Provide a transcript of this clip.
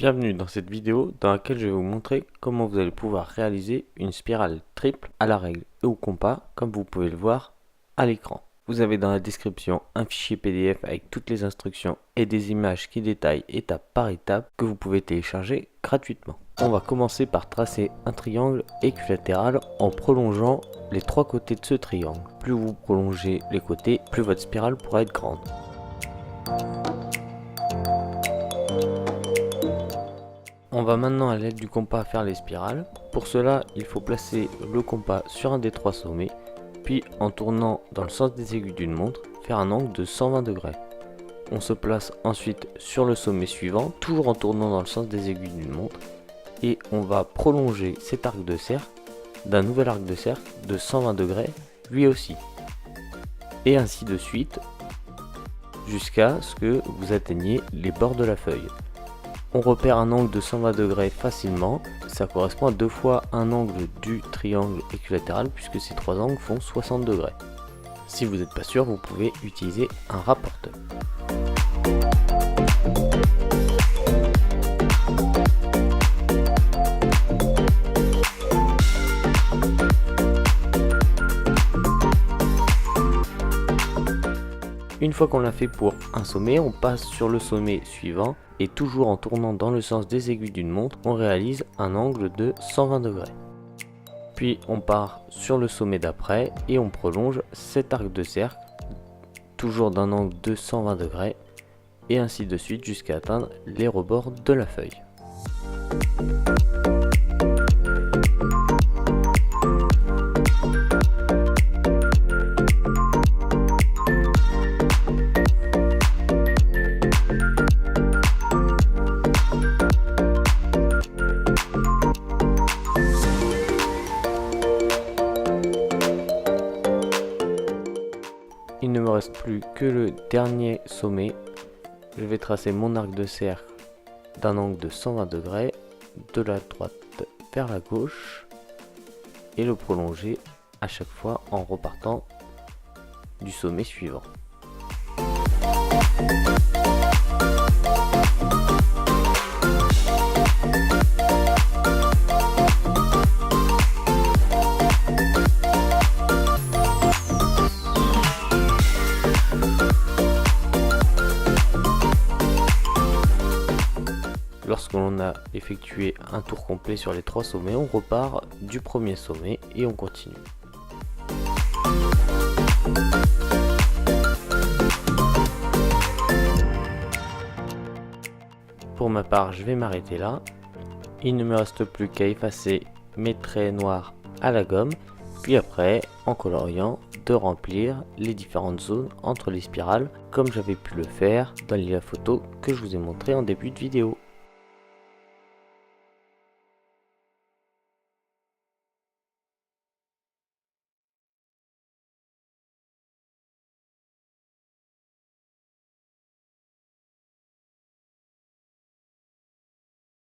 Bienvenue dans cette vidéo dans laquelle je vais vous montrer comment vous allez pouvoir réaliser une spirale triple à la règle et au compas comme vous pouvez le voir à l'écran. Vous avez dans la description un fichier PDF avec toutes les instructions et des images qui détaillent étape par étape que vous pouvez télécharger gratuitement. On va commencer par tracer un triangle équilatéral en prolongeant les trois côtés de ce triangle. Plus vous prolongez les côtés, plus votre spirale pourra être grande. On va maintenant à l'aide du compas faire les spirales. Pour cela, il faut placer le compas sur un des trois sommets, puis en tournant dans le sens des aiguilles d'une montre, faire un angle de 120 degrés. On se place ensuite sur le sommet suivant, toujours en tournant dans le sens des aiguilles d'une montre, et on va prolonger cet arc de cercle d'un nouvel arc de cercle de 120 degrés, lui aussi. Et ainsi de suite, jusqu'à ce que vous atteigniez les bords de la feuille. On repère un angle de 120 degrés facilement, ça correspond à 2 fois un angle du triangle équilatéral puisque ces trois angles font 60 degrés. Si vous n'êtes pas sûr, vous pouvez utiliser un rapporteur. Une fois qu'on l'a fait pour un sommet, on passe sur le sommet suivant et toujours en tournant dans le sens des aiguilles d'une montre, on réalise un angle de 120 degrés. Puis on part sur le sommet d'après et on prolonge cet arc de cercle, toujours d'un angle de 120 degrés et ainsi de suite jusqu'à atteindre les rebords de la feuille. Il ne me reste plus que le dernier sommet. Je vais tracer mon arc de cercle d'un angle de 120 degrés de la droite vers la gauche et le prolonger à chaque fois en repartant du sommet suivant. Lorsque l'on a effectué un tour complet sur les trois sommets, on repart du premier sommet et on continue. Pour ma part, je vais m'arrêter là. Il ne me reste plus qu'à effacer mes traits noirs à la gomme, puis après, en coloriant, de remplir les différentes zones entre les spirales, comme j'avais pu le faire dans la photo que je vous ai montré en début de vidéo.